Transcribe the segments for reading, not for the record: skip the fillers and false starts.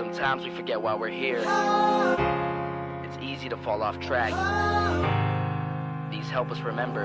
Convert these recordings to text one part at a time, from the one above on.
Sometimes we forget why we're here. It's easy to fall off track. These help us remember.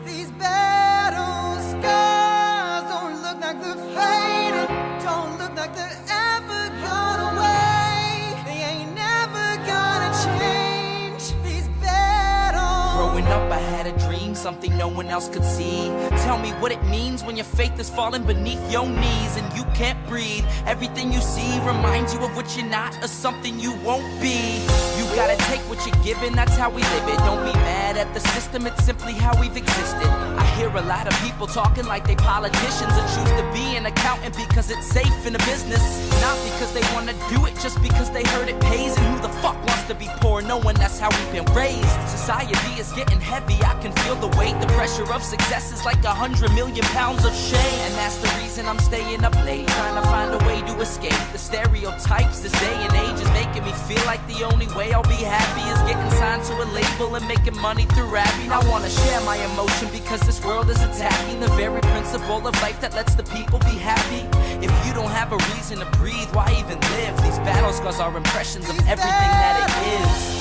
These battle scars don't look like they're faded, don't look like they're ever gone away. They ain't never gonna change. These battles. Growing up, I had a dream, something no one else could see. Tell me what it means when your faith is falling beneath your knees and you can't breathe. Everything you see reminds you of what you're not or something you won't be. You gotta take what you're given, that's how we live it. Don't be mad at the system, it's simply how we've existed. I hear a lot of people talking like they politicians and choose to be an accountant because it's safe in a business. Not because they wanna do it, just because they heard it pays. And who the fuck wants to be poor knowing that's how we've been raised? Society is getting heavy, I can feel the weight. The pressure of success is like 100 million pounds of shame. And that's the reason I'm staying up late, trying to find a way to escape the stereotypes this day and age is making me feel like the only way I'll be happy is getting signed to a label and making money through rapping. I wanna share my emotion because this world is attacking the very principle of life that lets the people be happy. If you don't have a reason to breathe, why even live? These battle scars are impressions of everything that it is.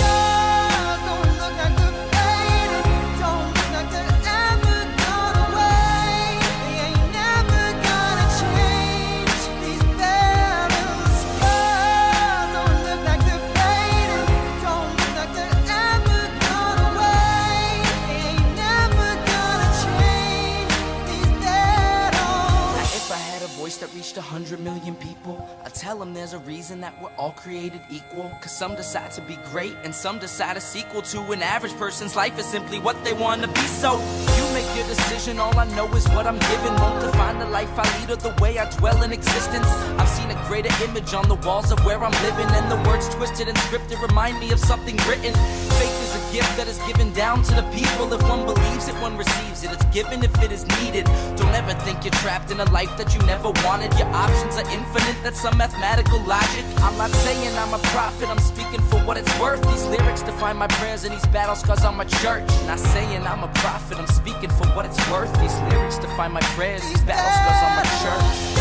Don't look like they're faded, don't look like they're ever gone away. They ain't never gonna change. These battle scars don't look like they're faded, don't look like they're ever gone away. They ain't never gonna change. These battles. Now if I had a voice that reached 100 million people, I'd tell them there's a reason that we're all created equal. Cause some decide to be great and some decide a sequel to an average person's life is simply what they want to be. So you make your decision, all I know is what I'm given. Won't define the life I lead or the way I dwell in existence. I've seen a greater image on the walls of where I'm living, and the words twisted and scripted remind me of something written. Faith is a gift that is given down to the people. If one believes it, one receives it. It's given if it is needed. Don't ever think you're trapped in a life that you never wanted. Your options are infinite, that's some mathematical logic. I'm not saying I'm a prophet, I'm speaking for what it's worth. These lyrics define my prayers and these battle scars on my church. Not saying I'm a prophet, I'm speaking for what it's worth. These lyrics define my prayers, these battle scars on my church.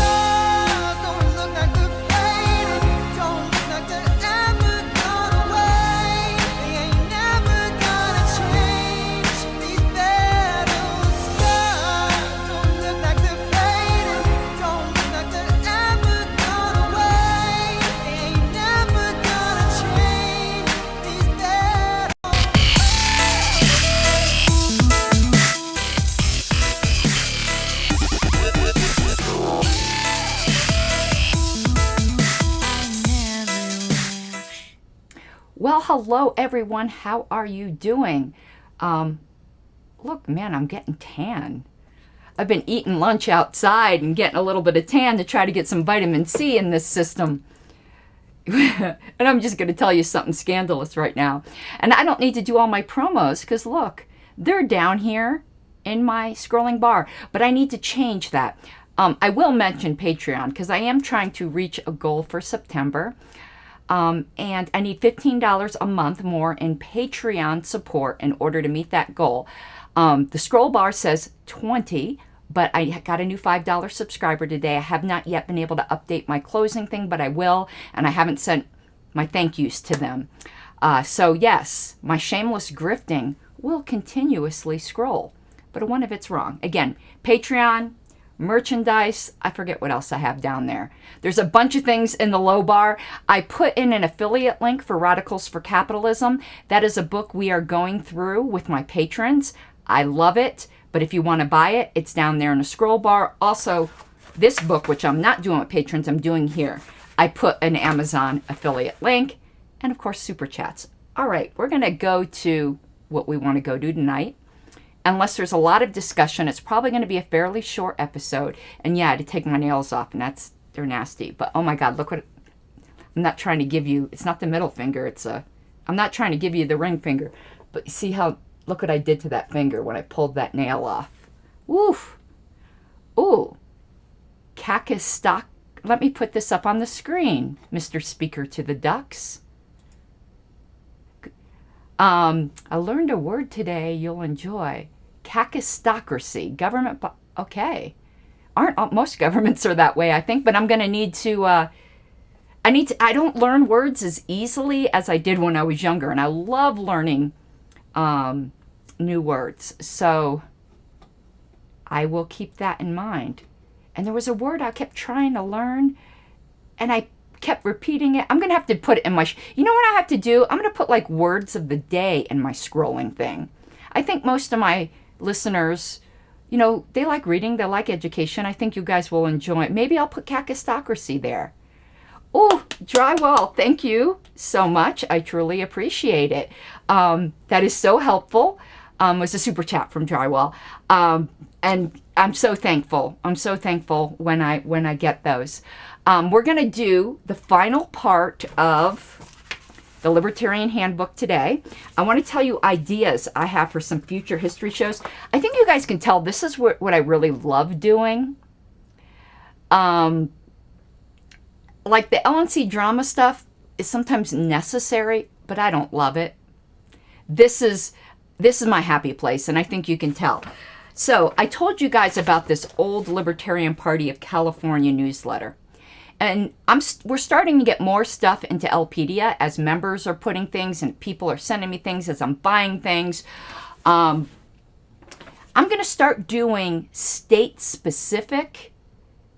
Don't look like they're faded, don't look like they're ever gone away. They ain't never gonna change. These battle scars don't look like they're faded, don't look like they're ever gone away. They ain't never gonna change. These battles. Well, hello everyone. How are you doing? Look, man, I'm getting tan. I've been eating lunch outside and getting a little bit of tan to try to get some vitamin C in this system. And I'm just going to tell you something scandalous right now. And I don't need to do all my promos because look, they're down here in my scrolling bar. But I need to change that. I will mention Patreon because I am trying to reach a goal for September. And I need $15 a month more in Patreon support in order to meet that goal. The scroll bar says 20, but I got a new $5 subscriber today. I have not yet been able to update my closing thing, but I will, and I haven't sent my thank yous to them. So yes, my shameless grifting will continuously scroll, but what if it's wrong? Again, Patreon, merchandise, I forget what else I have down there. There's a bunch of things in the low bar. I put in an affiliate link for Radicals for Capitalism. That is a book we are going through with my patrons. I love it, but if you want to buy it, it's down there in the scroll bar. Also, this book, which I'm not doing with patrons, I'm doing here. I put an Amazon affiliate link, and of course, super chats. All right, we're going to go to what we want to go to tonight. Unless there's a lot of discussion, it's probably going to be a fairly short episode. And yeah, I had to take my nails off, and they're nasty. But oh my God, look what, I'm not trying to give you, it's not the middle finger, I'm not trying to give you the ring finger. But you see how, look what I did to that finger when I pulled that nail off. Woof. Ooh. Cactus stock. Let me put this up on the screen, Mr. Speaker to the Ducks. I learned a word today you'll enjoy. Kakistocracy. Government. Okay. Aren't most governments are that way, I think, but I'm going to need to I don't learn words as easily as I did when I was younger, and I love learning new words. So I will keep that in mind. And there was a word I kept trying to learn, and I kept repeating it. I'm going to have to put it in my, you know what I have to do? I'm going to put like words of the day in my scrolling thing. I think most of my listeners, you know, they like reading, they like education. I think you guys will enjoy it. Maybe I'll put kakistocracy there. Oh, drywall, thank you so much. I truly appreciate it. That is so helpful. It was a super chat from drywall. And I'm so thankful. I'm so thankful when I get those. We're going to do the final part of the Libertarian Handbook today. I want to tell you ideas I have for some future history shows. I think you guys can tell this is what I really love doing. Like the LNC drama stuff is sometimes necessary, but I don't love it. This is my happy place, and I think you can tell. So I told you guys about this old Libertarian Party of California newsletter. And we're starting to get more stuff into LPedia as members are putting things and people are sending me things as I'm buying things. I'm going to start doing state-specific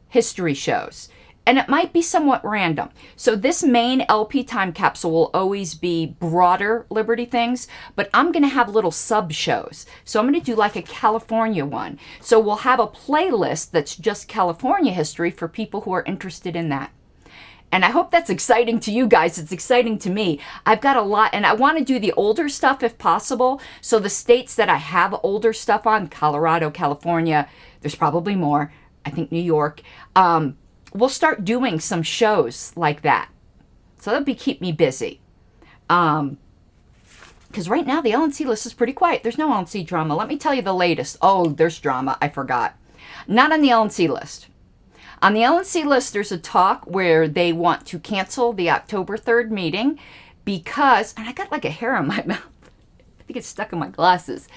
history shows. And it might be somewhat random. So this main LP time capsule will always be broader Liberty things, but I'm going to have little sub-shows. So I'm going to do like a California one. So we'll have a playlist that's just California history for people who are interested in that. And I hope that's exciting to you guys. It's exciting to me. I've got a lot, and I want to do the older stuff if possible. So the states that I have older stuff on, Colorado, California, there's probably more. I think New York. We'll start doing some shows like that. So that'll keep me busy. Because right now the LNC list is pretty quiet. There's no LNC drama. Let me tell you the latest. Oh, there's drama. I forgot. Not on the LNC list. On the LNC list, there's a talk where they want to cancel the October 3rd meeting because, and I got like a hair on my mouth. I think it's stuck in my glasses.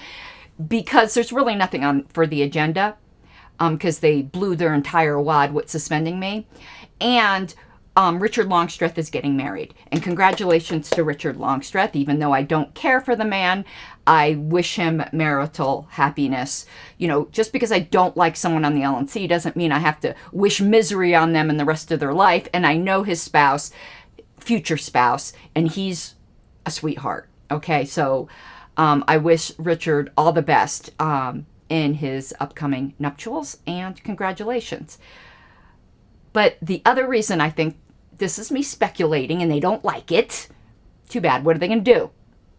Because there's really nothing on for the agenda. Because they blew their entire wad with suspending me. And Richard Longstreth is getting married. And congratulations to Richard Longstreth. Even though I don't care for the man, I wish him marital happiness. You know, just because I don't like someone on the LNC doesn't mean I have to wish misery on them in the rest of their life. And I know his spouse, future spouse, and he's a sweetheart. Okay, so I wish Richard all the best. In his upcoming nuptials, and congratulations. But the other reason I think this is me speculating and they don't like it, too bad, what are they going to do?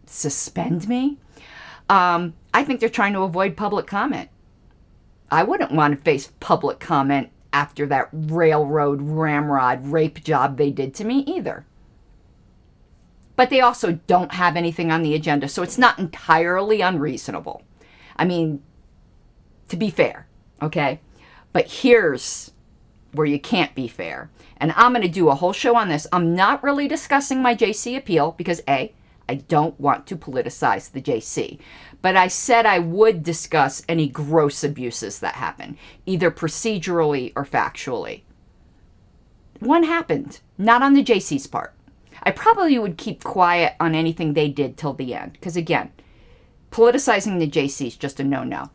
Suspend me? I think they're trying to avoid public comment. I wouldn't want to face public comment after that railroad ramrod rape job they did to me either. But they also don't have anything on the agenda, so it's not entirely unreasonable. I mean, to be fair, okay? But here's where you can't be fair. And I'm going to do a whole show on this. I'm not really discussing my JC appeal because A, I don't want to politicize the JC. But I said I would discuss any gross abuses that happen, either procedurally or factually. One happened, not on the JC's part. I probably would keep quiet on anything they did till the end. Because again, politicizing the JC is just a no-no.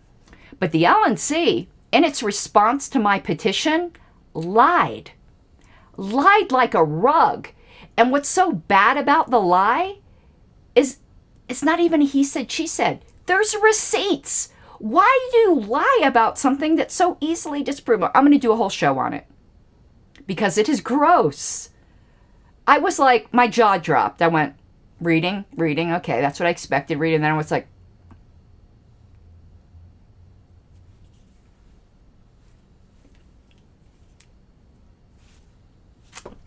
But the LNC, in its response to my petition, lied. Lied like a rug. And what's so bad about the lie is it's not even a he said, she said. There's receipts. Why do you lie about something that's so easily disprovable? I'm going to do a whole show on it. Because it is gross. I was like, my jaw dropped. I went, reading. Okay, that's what I expected. Reading. Then I was like,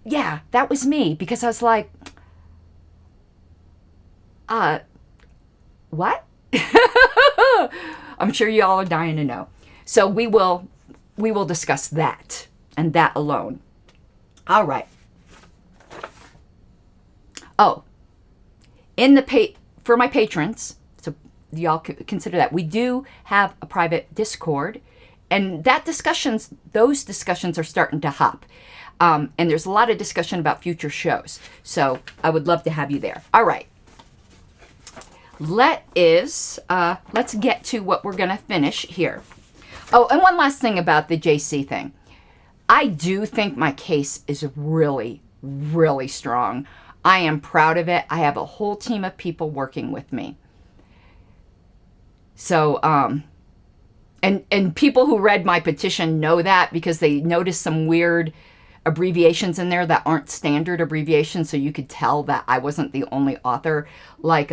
yeah, that was me, because I was like, what? I'm sure you all are dying to know. So we will discuss that, and that alone. All right. Oh, for my patrons, so y'all consider that, we do have a private Discord, And those discussions are starting to hop. And there's a lot of discussion about future shows. So I would love to have you there. All right. Let's get to what we're going to finish here. Oh, and one last thing about the JC thing. I do think my case is really, really strong. I am proud of it. I have a whole team of people working with me. So, and people who read my petition know that because they noticed some weird abbreviations in there that aren't standard abbreviations, so you could tell that I wasn't the only author. Like,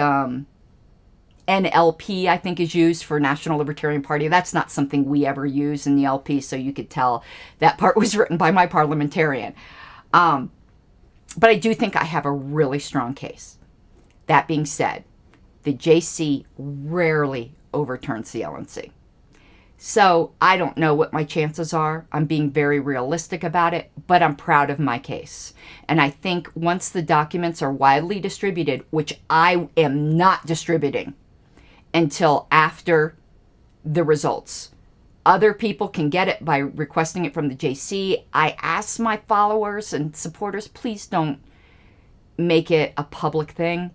NLP, I think, is used for National Libertarian Party. That's not something we ever use in the LP, so you could tell that part was written by my parliamentarian. But I do think I have a really strong case. That being said, the JC rarely overturns the LNC. So I don't know what my chances are. I'm being very realistic about it, but I'm proud of my case. And I think once the documents are widely distributed, which I am not distributing until after the results, other people can get it by requesting it from the JC. I ask my followers and supporters, please don't make it a public thing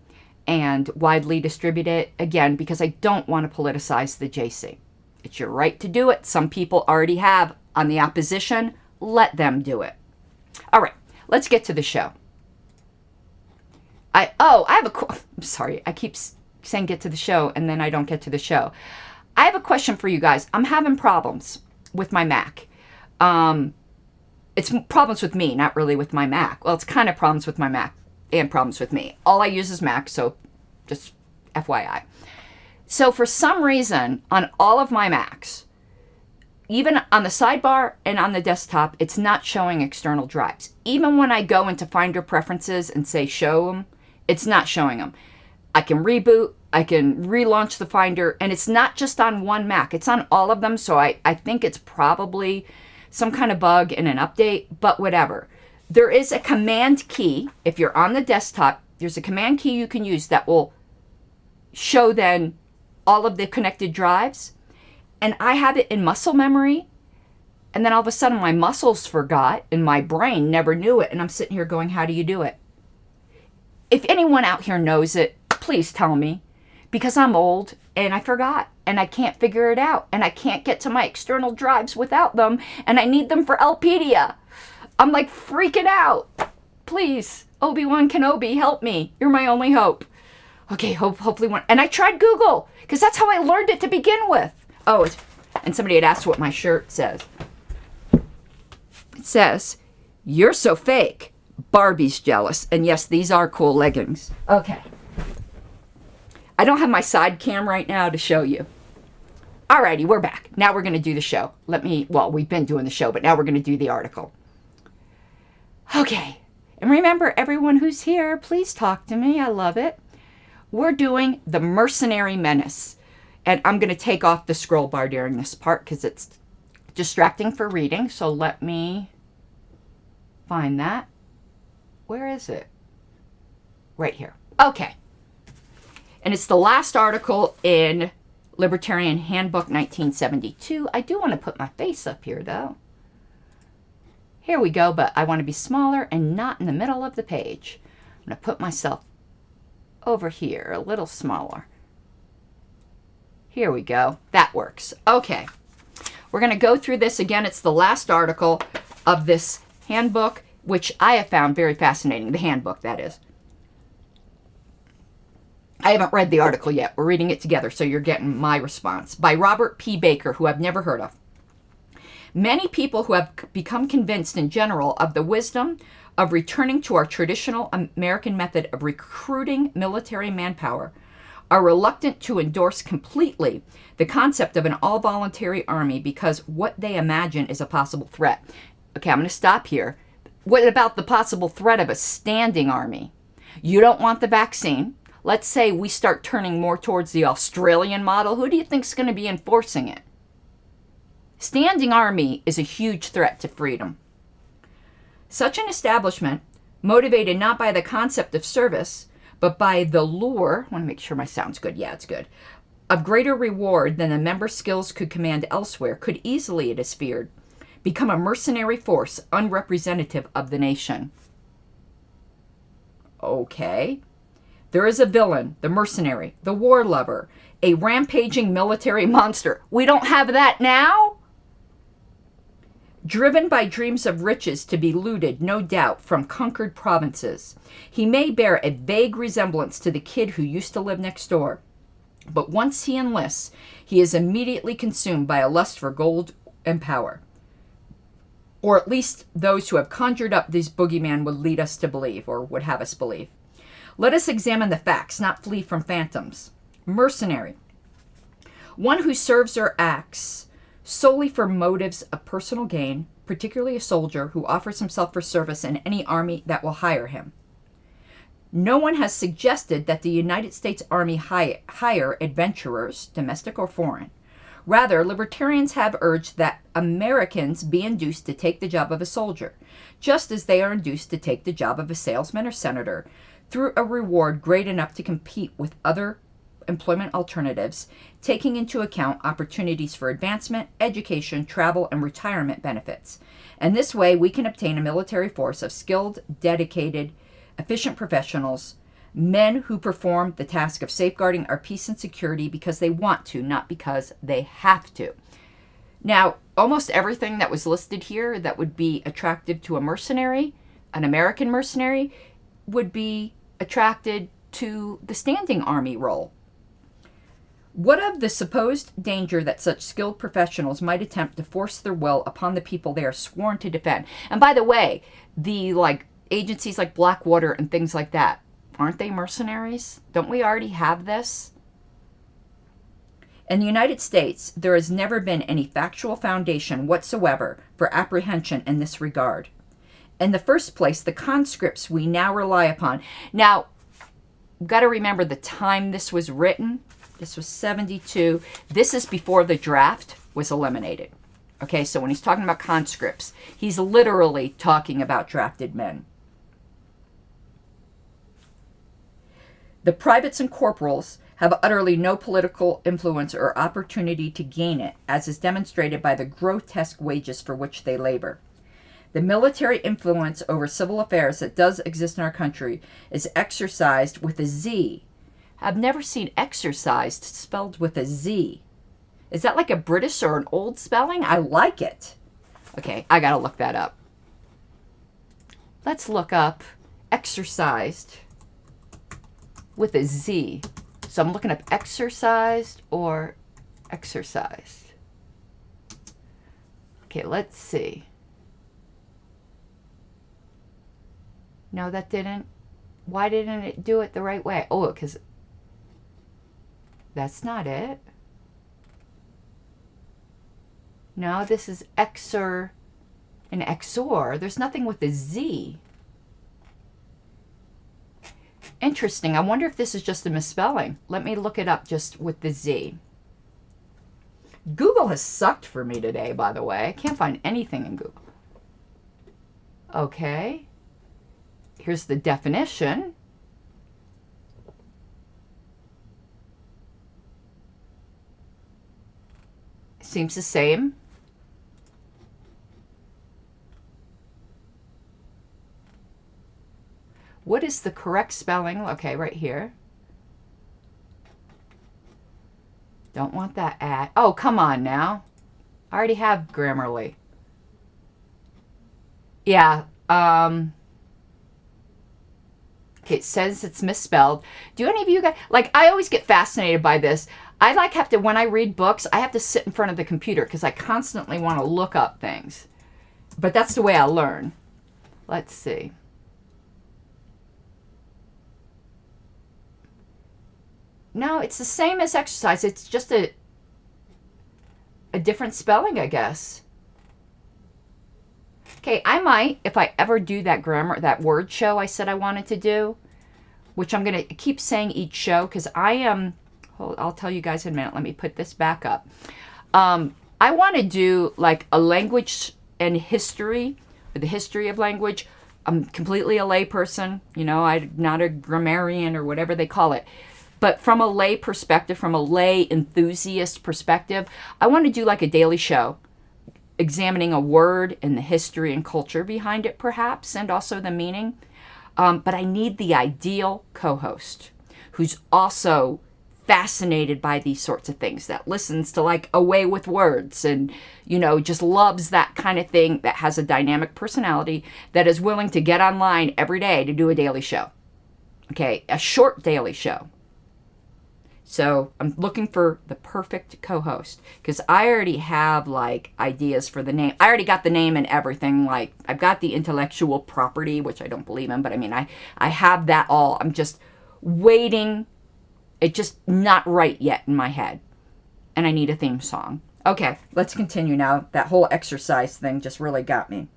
and widely distribute it, again, because I don't want to politicize the JC. It's your right to do it. Some people already have on the opposition. Let them do it. All right, let's get to the show. I'm sorry, I keep saying get to the show and then I don't get to the show. I have a question for you guys. I'm having problems with my Mac. It's problems with me, not really with my Mac. Well, it's kind of problems with my Mac and problems with me. All I use is Mac, so just FYI. So for some reason, on all of my Macs, even on the sidebar and on the desktop, it's not showing external drives. Even when I go into Finder Preferences and say show them, it's not showing them. I can reboot, I can relaunch the Finder, and it's not just on one Mac. It's on all of them, so I think it's probably some kind of bug in an update, but whatever. There is a command key. If you're on the desktop, there's a command key you can use that will show then all of the connected drives. And I have it in muscle memory, and then all of a sudden my muscles forgot, and my brain never knew it, and I'm sitting here going, how do you do it? If anyone out here knows it, please tell me, because I'm old and I forgot and I can't figure it out and I can't get to my external drives without them and I need them for Lpedia. I'm like freaking out. Please, Obi-Wan Kenobi, help me. You're my only hope. Okay, hopefully one. And I tried Google because that's how I learned it to begin with. Oh, and somebody had asked what my shirt says. It says, "You're so fake. Barbie's jealous." And yes, these are cool leggings. Okay. I don't have my side cam right now to show you. Alrighty, we're back. Now we're going to do the show. We've been doing the show, but now we're going to do the article. Okay. And remember, everyone who's here, please talk to me. I love it. We're doing The Mercenary Menace. And I'm going to take off the scroll bar during this part because it's distracting for reading. So let me find that. Where is it? Right here. Okay. And it's the last article in Libertarian Handbook 1972. I do want to put my face up here, though. Here we go, but I want to be smaller and not in the middle of the page. I'm going to put myself over here, a little smaller. Here we go. That works. Okay. We're going to go through this again. It's the last article of this handbook, which I have found very fascinating. The handbook, that is. I haven't read the article yet. We're reading it together, so you're getting my response. By Robert P. Baker, who I've never heard of. Many people who have become convinced in general of the wisdom of returning to our traditional American method of recruiting military manpower are reluctant to endorse completely the concept of an all-voluntary army because what they imagine is a possible threat. Okay, I'm going to stop here. What about the possible threat of a standing army? You don't want the vaccine. Let's say we start turning more towards the Australian model. Who do you think is going to be enforcing it? Standing army is a huge threat to freedom. Such an establishment, motivated not by the concept of service, but by the lure, I want to make sure my sound's good. Yeah, it's good. of greater reward than the member's skills could command elsewhere, could easily, it is feared, become a mercenary force unrepresentative of the nation. Okay. There is a villain, the mercenary, the war lover, a rampaging military monster. We don't have that now? Driven by dreams of riches to be looted, no doubt, from conquered provinces. He may bear a vague resemblance to the kid who used to live next door. But once he enlists, he is immediately consumed by a lust for gold and power. Or at least those who have conjured up this boogeyman would lead us to believe, or would have us believe. Let us examine the facts, not flee from phantoms. Mercenary. One who serves or acts solely for motives of personal gain, particularly a soldier who offers himself for service in any army that will hire him. No one has suggested that the United States Army hire adventurers, domestic or foreign. Rather, libertarians have urged that Americans be induced to take the job of a soldier, just as they are induced to take the job of a salesman or senator, through a reward great enough to compete with other employment alternatives, taking into account opportunities for advancement, education, travel, and retirement benefits. And this way, we can obtain a military force of skilled, dedicated, efficient professionals, men who perform the task of safeguarding our peace and security because they want to, not because they have to. Now, almost everything that was listed here that would be attractive to a mercenary, an American mercenary, would be attracted to the standing army role. What of the supposed danger that such skilled professionals might attempt to force their will upon the people they are sworn to defend? And by the way, the agencies like Blackwater and things like that, aren't they mercenaries? Don't we already have this? In the United States, there has never been any factual foundation whatsoever for apprehension in this regard. In the first place, the conscripts we now rely upon. Now, you've got to remember the time this was written. This was 72. This is before the draft was eliminated. Okay, so when he's talking about conscripts, he's literally talking about drafted men. The privates and corporals have utterly no political influence or opportunity to gain it, as is demonstrated by the grotesque wages for which they labor. The military influence over civil affairs that does exist in our country is exercised with a Z. I've never seen exercised spelled with a Z. Is that like a British or an old spelling? I like it. Okay, I gotta look that up. Let's look up exercised with a Z. So I'm looking up exercised or exercised. Okay, let's see. No, that didn't. Why didn't it do it the right way? Oh, because that's not it. No, this is exer and exor. There's nothing with a Z. Interesting. I wonder if this is just a misspelling. Let me look it up just with the Z. Google has sucked for me today, by the way. I can't find anything in Google. Okay. Here's the definition. Seems the same. What is the correct spelling? Okay, right here. Don't want that at. Oh, come on now. I already have Grammarly. Yeah. Okay, it says it's misspelled. Do any of you guys, I always get fascinated by this. When I read books, I have to sit in front of the computer because I constantly want to look up things. But that's the way I learn. Let's see. No, it's the same as exercise. It's just a different spelling, I guess. Okay, I might, if I ever do that word show I said I wanted to do, which I'm going to keep saying each show because I'll tell you guys in a minute. Let me put this back up. I want to do a language and history, or the history of language. I'm completely a layperson. I'm not a grammarian or whatever they call it. But from a lay perspective, from a lay enthusiast perspective, I want to do like a daily show, examining a word and the history and culture behind it, perhaps, and also the meaning. But I need the ideal co-host who's also fascinated by these sorts of things, that listens to like A Way with Words and, you know, just loves that kind of thing, that has a dynamic personality, that is willing to get online every day to do a daily show. Okay, a short daily show. So I'm looking for the perfect co-host, because I already have like ideas for the name. I already got the name and everything. Like, I've got the intellectual property, which I don't believe in, but I mean, I have that all. I'm just waiting. It's just not right yet in my head. And I need a theme song. Okay, let's continue now. That whole exercise thing just really got me.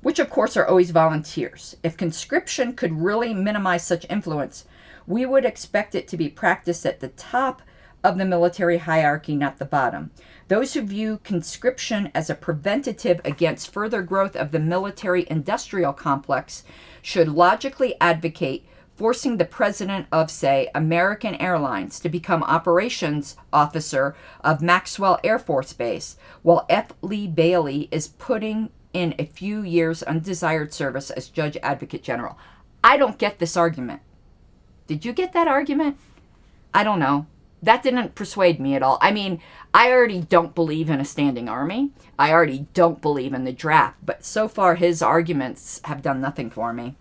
Which, of course, are always volunteers. If conscription could really minimize such influence, we would expect it to be practiced at the top of the military hierarchy, not the bottom. Those who view conscription as a preventative against further growth of the military-industrial complex should logically advocate forcing the president of, say, American Airlines to become operations officer of Maxwell Air Force Base, while F. Lee Bailey is putting in a few years' undesired service as Judge Advocate General. I don't get this argument. Did you get that argument? I don't know. That didn't persuade me at all. I mean, I already don't believe in a standing army. I already don't believe in the draft. But so far, his arguments have done nothing for me.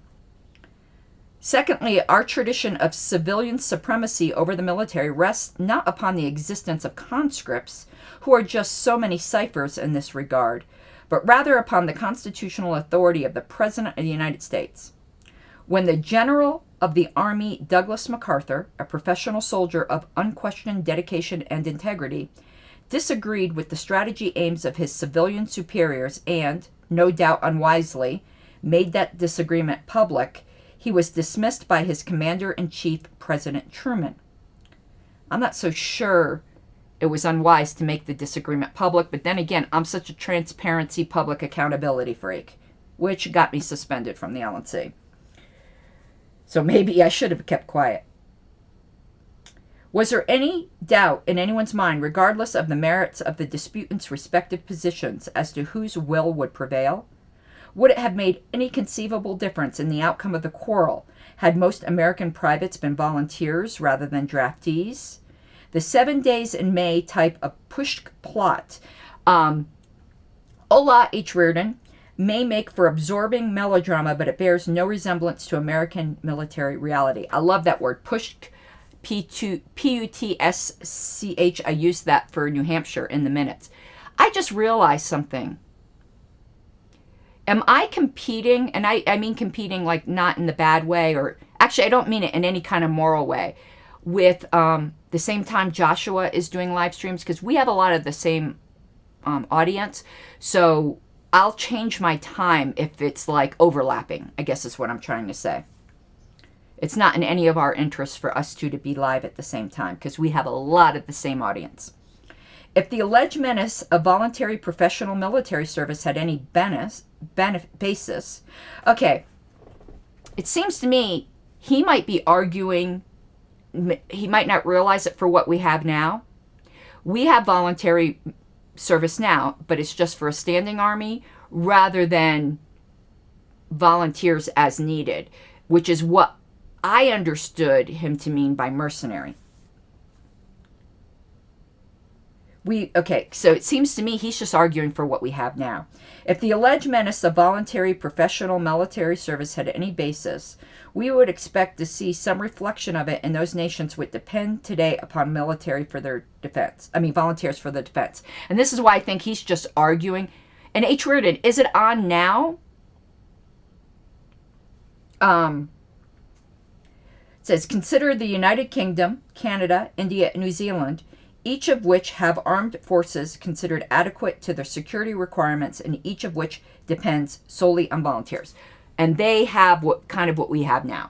Secondly, our tradition of civilian supremacy over the military rests not upon the existence of conscripts, who are just so many ciphers in this regard, but rather upon the constitutional authority of the President of the United States. When the General of the Army, Douglas MacArthur, a professional soldier of unquestioned dedication and integrity, disagreed with the strategy aims of his civilian superiors and, no doubt unwisely, made that disagreement public, he was dismissed by his commander-in-chief, President Truman. I'm not so sure it was unwise to make the disagreement public, but then again, I'm such a transparency, public accountability freak, which got me suspended from the LNC. So maybe I should have kept quiet. Was there any doubt in anyone's mind, regardless of the merits of the disputants' respective positions, as to whose will would prevail? Would it have made any conceivable difference in the outcome of the quarrel had most American privates been volunteers rather than draftees? The 7 days in May type of push plot, Ola H. Reardon, may make for absorbing melodrama, but it bears no resemblance to American military reality. I love that word, push, P-U-T-S-C-H. I used that for New Hampshire in the minutes. I just realized something. Am I competing, and I mean competing like not in the bad way, or actually I don't mean it in any kind of moral way, with the same time Joshua is doing live streams, because we have a lot of the same audience, so I'll change my time if it's like overlapping, I guess is what I'm trying to say. It's not in any of our interests for us two to be live at the same time, because we have a lot of the same audience. If the alleged menace of voluntary professional military service had any basis, okay, it seems to me he might be arguing, he might not realize it for what we have now. We have voluntary service now, but it's just for a standing army rather than volunteers as needed, which is what I understood him to mean by mercenary. Okay, so it seems to me he's just arguing for what we have now. If the alleged menace of voluntary professional military service had any basis, we would expect to see some reflection of it in those nations which depend today upon military for their defense. I mean, volunteers for the defense. And this is why I think he's just arguing. And H. Reardon, is it on now? It says, consider the United Kingdom, Canada, India, and New Zealand, each of which have armed forces considered adequate to their security requirements, and each of which depends solely on volunteers. And they have what we have now.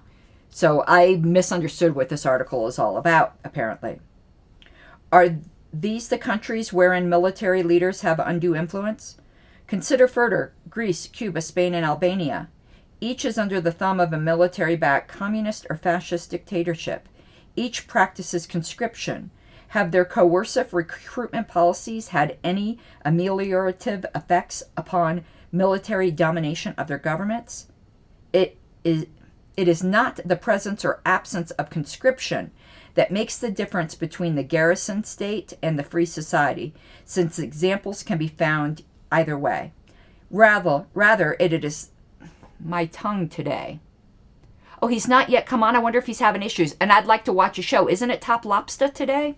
So I misunderstood what this article is all about, apparently. Are these the countries wherein military leaders have undue influence? Consider further Greece, Cuba, Spain, and Albania. Each is under the thumb of a military-backed communist or fascist dictatorship. Each practices conscription. Have their coercive recruitment policies had any ameliorative effects upon military domination of their governments? It is not the presence or absence of conscription that makes the difference between the garrison state and the free society, since examples can be found either way. Rather, it is my tongue today. Oh, he's not yet come on. I wonder if he's having issues. And I'd like to watch a show. Isn't it Top Lobster today?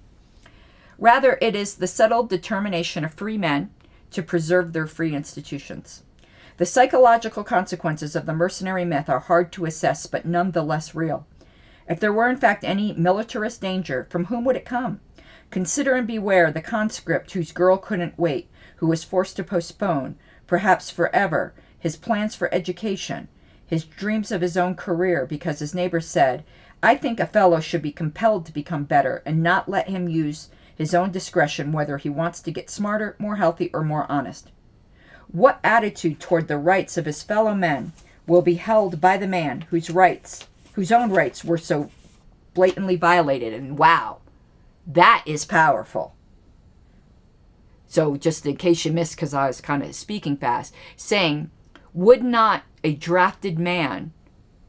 Rather, it is the settled determination of free men to preserve their free institutions. The psychological consequences of the mercenary myth are hard to assess, but nonetheless real. If there were in fact any militarist danger, from whom would it come? Consider and beware the conscript whose girl couldn't wait, who was forced to postpone, perhaps forever, his plans for education, his dreams of his own career, because his neighbor said, "I think a fellow should be compelled to become better, and not let him use his own discretion whether he wants to get smarter, more healthy, or more honest." What attitude toward the rights of his fellow men will be held by the man whose own rights were so blatantly violated? And wow, that is powerful. So just in case you missed, because I was kind of speaking fast, saying, would not a drafted man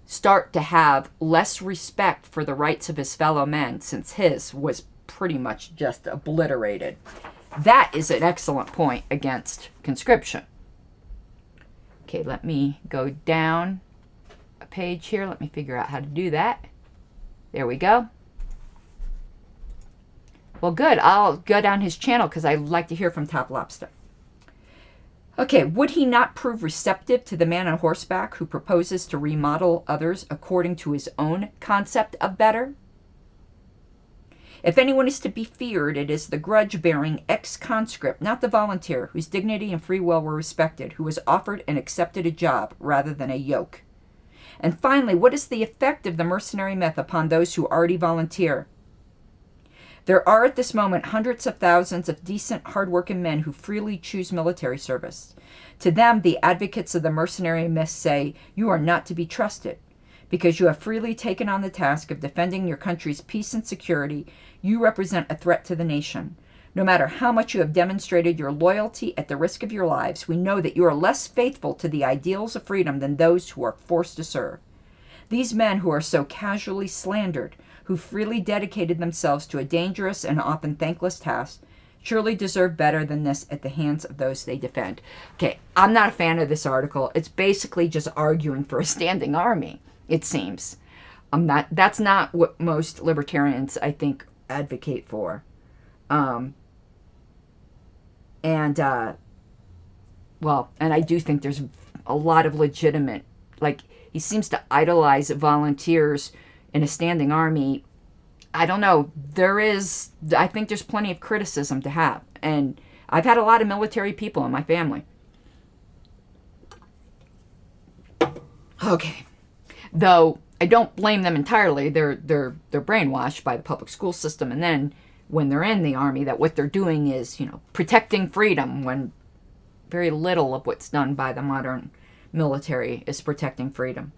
start to have less respect for the rights of his fellow men, since his was pretty much just obliterated? That is an excellent point against conscription. Okay, let me go down a page here. Let me figure out how to do that. There we go. Well, good. I'll go down his channel because I like to hear from Top Lobster. Okay, would he not prove receptive to the man on horseback who proposes to remodel others according to his own concept of better? If anyone is to be feared, it is the grudge-bearing ex-conscript, not the volunteer, whose dignity and free will were respected, who was offered and accepted a job rather than a yoke. And finally, what is the effect of the mercenary myth upon those who already volunteer? There are at this moment hundreds of thousands of decent, hard-working men who freely choose military service. To them, the advocates of the mercenary myth say, you are not to be trusted. Because you have freely taken on the task of defending your country's peace and security, you represent a threat to the nation. No matter how much you have demonstrated your loyalty at the risk of your lives, we know that you are less faithful to the ideals of freedom than those who are forced to serve. These men who are so casually slandered, who freely dedicated themselves to a dangerous and often thankless task, surely deserve better than this at the hands of those they defend. Okay, I'm not a fan of this article. It's basically just arguing for a standing army, it seems. That's not what most libertarians, I think, advocate for. And I do think there's a lot of legitimate, like, he seems to idolize volunteers in a standing army. I don't know. I think there's plenty of criticism to have. And I've had a lot of military people in my family. Okay. Though I don't blame them entirely. They're brainwashed by the public school system. And then when they're in the army, that what they're doing is, protecting freedom, when very little of what's done by the modern military is protecting freedom.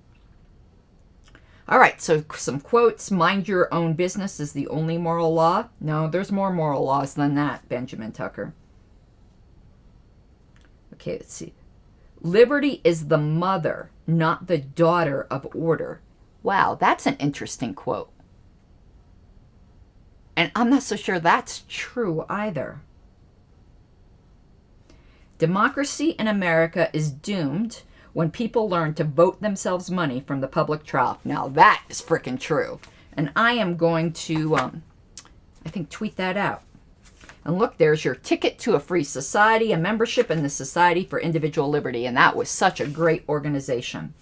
All right, so some quotes. Mind your own business is the only moral law. No, there's more moral laws than that, Benjamin Tucker. Okay, let's see. Liberty is the mother, not the daughter of order. Wow, that's an interesting quote. And I'm not so sure that's true either. Democracy in America is doomed when people learn to vote themselves money from the public trough. Now that is freaking true. And I am going to, I think, tweet that out. And look, there's your ticket to a free society, a membership in the Society for Individual Liberty. And that was such a great organization.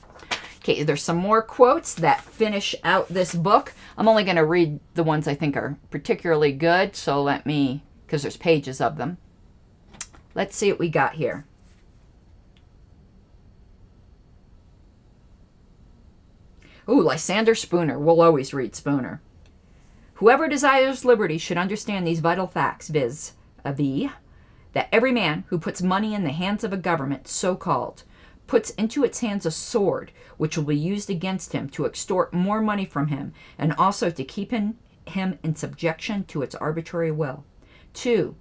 Okay, there's some more quotes that finish out this book. I'm only going to read the ones I think are particularly good. So because there's pages of them. Let's see what we got here. Ooh, Lysander Spooner. We'll always read Spooner. Whoever desires liberty should understand these vital facts, viz. That every man who puts money in the hands of a government, so-called, puts into its hands a sword which will be used against him to extort more money from him and also to keep him in subjection to its arbitrary will. 2,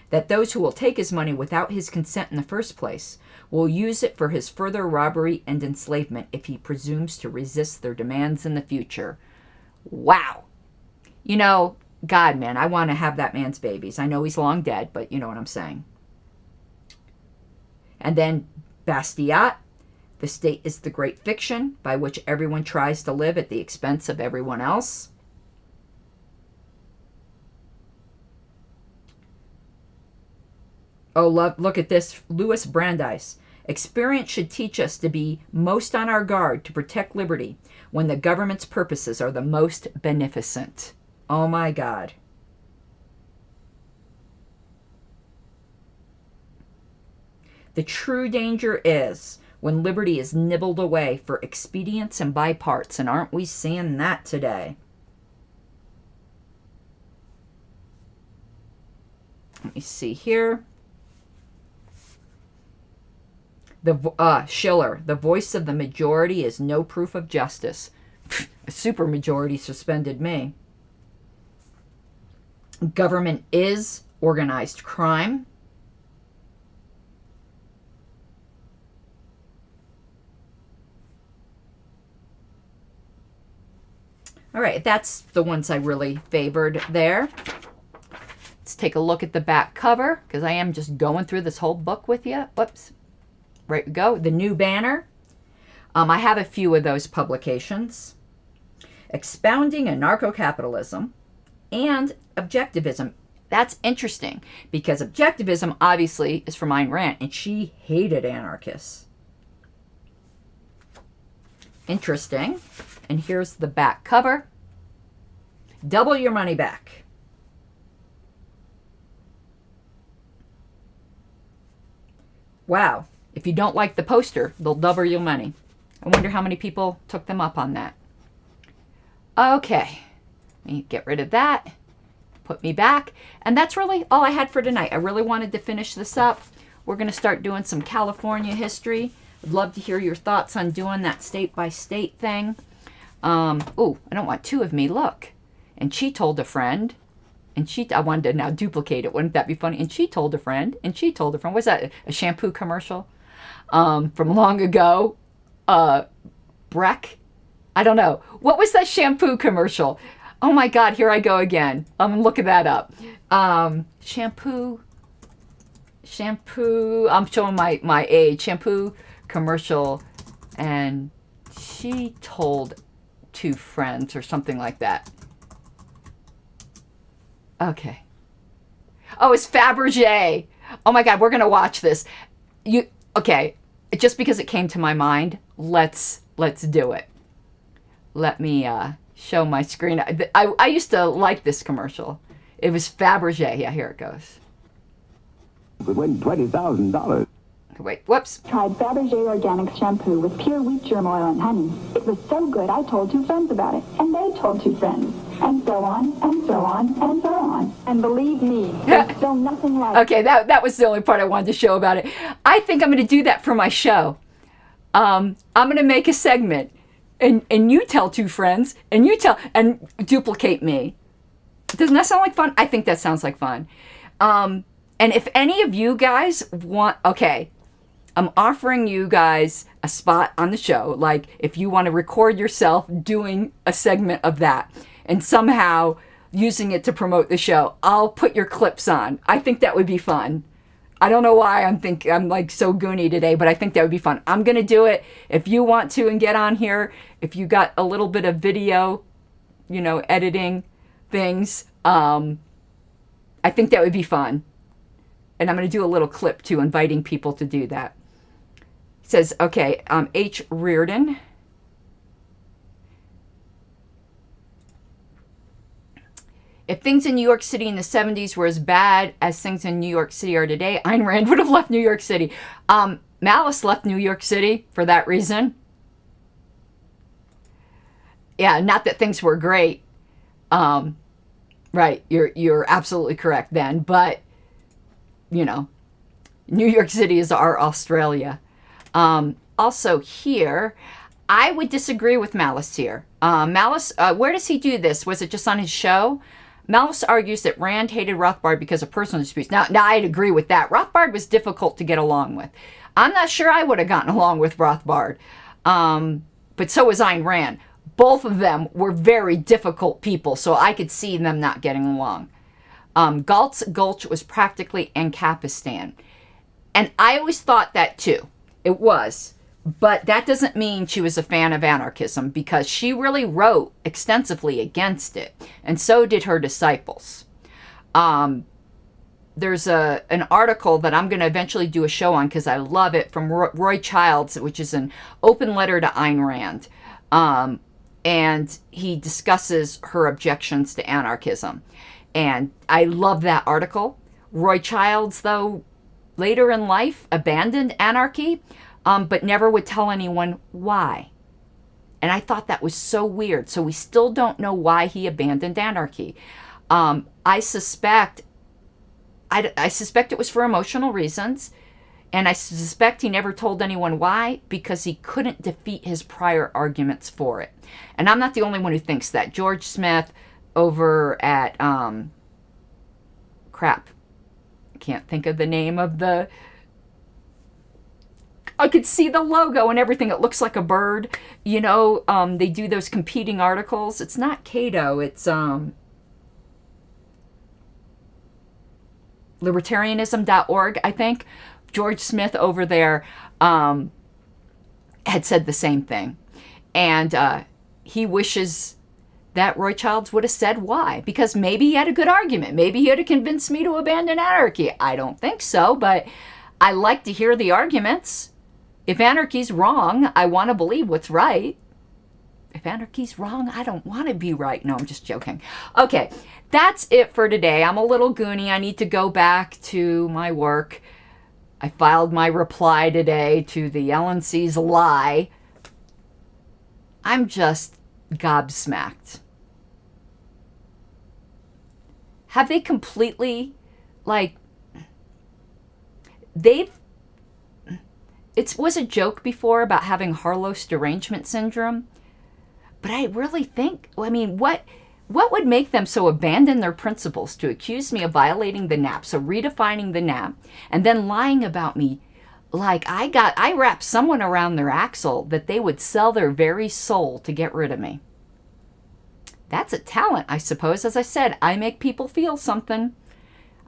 that those who will take his money without his consent in the first place will use it for his further robbery and enslavement if he presumes to resist their demands in the future. Wow. You know, God, man, I want to have that man's babies. I know he's long dead, but you know what I'm saying. And then Bastiat, the state is the great fiction by which everyone tries to live at the expense of everyone else. Oh, look at this. Louis Brandeis. Experience should teach us to be most on our guard to protect liberty when the government's purposes are the most beneficent. Oh my God. The true danger is when liberty is nibbled away for expedience and by parts, and aren't we seeing that today? Let me see here. Schiller, the voice of the majority is no proof of justice. A supermajority suspended me. Government is organized crime. All right, that's the ones I really favored there. Let's take a look at the back cover, because I am just going through this whole book with you. Whoops. Right we go. The New Banner. I have a few of those publications. Expounding Anarcho-Capitalism and Objectivism. That's interesting, because Objectivism obviously is from Ayn Rand, and she hated anarchists. Interesting. And here's the back cover. Double your money back. Wow. If you don't like the poster, they'll double your money. I wonder how many people took them up on that. Okay. Let me get rid of that. Put me back. And that's really all I had for tonight. I really wanted to finish this up. We're going to start doing some California history. I'd love to hear your thoughts on doing that state-by-state thing. Oh, I don't want two of me. Look. And she told a friend. And I wanted to now duplicate it. Wouldn't that be funny? And she told a friend. And she told a friend. What's that? A shampoo commercial? From long ago. Breck? I don't know. What was that shampoo commercial? Oh my God, here I go again. I'm looking that up. Shampoo. I'm showing my age. Shampoo commercial. And she told two friends or something like that. Okay. Oh, it's Fabergé. Oh my God, we're going to watch this. Okay, just because it came to my mind, let's do it. Let me show my screen. I used to like this commercial. It was Fabergé. Yeah, here it goes. Would win $20,000. Wait, whoops. Tried Fabergé organic shampoo with pure wheat germ oil and honey. It was so good I told two friends about it, and they told two friends, and so on, and so on, and so on. And believe me, there's still nothing like it. Okay, that was the only part I wanted to show about it. I think I'm going to do that for my show. I'm going to make a segment, and you tell two friends, and you tell, and duplicate me. Doesn't that sound like fun? I think that sounds like fun. And if any of you guys want, okay, I'm offering you guys a spot on the show. Like, if you want to record yourself doing a segment of that and somehow using it to promote the show, I'll put your clips on. I think that would be fun. I don't know why I'm like so goony today, but I think that would be fun. I'm going to do it. If you want to and get on here, if you got a little bit of video, editing things, I think that would be fun. And I'm going to do a little clip too, inviting people to do that. It says, okay, H. Reardon. If things in New York City in the 70s were as bad as things in New York City are today, Ayn Rand would have left New York City. Malice left New York City for that reason. Yeah, not that things were great. Right, you're absolutely correct then, but New York City is our Australia. also here, I would disagree with Malice here. Malice, where does he do this? Was it just on his show? Malice argues that Rand hated Rothbard because of personal disputes. Now I'd agree with that. Rothbard was difficult to get along with. I'm not sure I would have gotten along with Rothbard. But so was Ayn Rand. Both of them were very difficult people, so I could see them not getting along. Galt's Gulch was practically Ancapistan. And I always thought that too. It was. But that doesn't mean she was a fan of anarchism, because she really wrote extensively against it. And so did her disciples. There's an article that I'm going to eventually do a show on because I love it, from Roy Childs, which is an open letter to Ayn Rand. And he discusses her objections to anarchism. And I love that article. Roy Childs, though, later in life abandoned anarchy, but never would tell anyone why. And I thought that was so weird. So we still don't know why he abandoned anarchy. I suspect it was for emotional reasons. And I suspect he never told anyone why, because he couldn't defeat his prior arguments for it. And I'm not the only one who thinks that. George Smith over at, crap, I can't think of the name of the, I could see the logo and everything. It looks like a bird. You know, they do those competing articles. It's not Cato, it's, libertarianism.org, I think. George Smith over there had said the same thing. And he wishes that Roy Childs would have said why. Because maybe he had a good argument. Maybe he would have convinced me to abandon anarchy. I don't think so, but I like to hear the arguments. If anarchy's wrong, I want to believe what's right. If anarchy's wrong, I don't want to be right. No, I'm just joking. Okay, that's it for today. I'm a little goony. I need to go back to my work. I filed my reply today to the LNC's lie. I'm just gobsmacked. Have they completely, it was a joke before about having Harlow's derangement syndrome, but I really think, what would make them so abandon their principles to accuse me of violating the NAP, so redefining the NAP, and then lying about me like I wrapped someone around their axle that they would sell their very soul to get rid of me. That's a talent, I suppose. As I said, I make people feel something.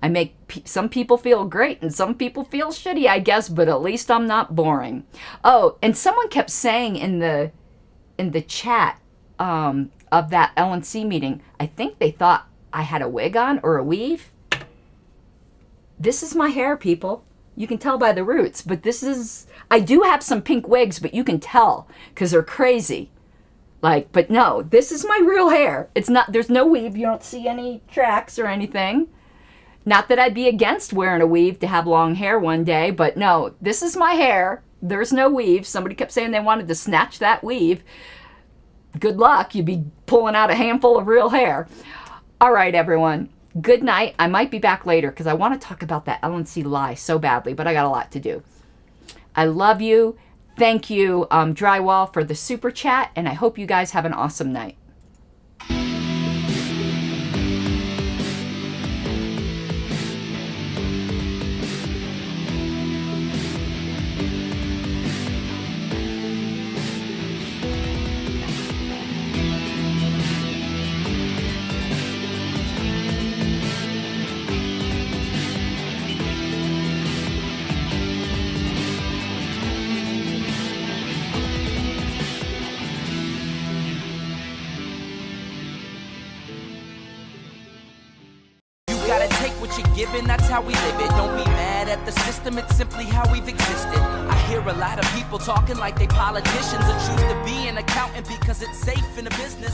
I make some people feel great and some people feel shitty, I guess, but at least I'm not boring. Oh, and someone kept saying in the chat, of that LNC meeting, I think they thought I had a wig on or a weave. This is my hair, people. You can tell by the roots, but I do have some pink wigs, but you can tell because they're crazy. But no, this is my real hair. There's no weave. You don't see any tracks or anything. Not that I'd be against wearing a weave to have long hair one day, but no, this is my hair. There's no weave. Somebody kept saying they wanted to snatch that weave. Good luck. You'd be pulling out a handful of real hair. All right, everyone. Good night. I might be back later because I want to talk about that LNC lie so badly, but I got a lot to do. I love you. Thank you, Drywall, for the super chat, and I hope you guys have an awesome night. Given, that's how we live it. Don't be mad at the system, it's simply how we've existed. I hear a lot of people talking like they politicians or choose to be an accountant because it's safe in the business.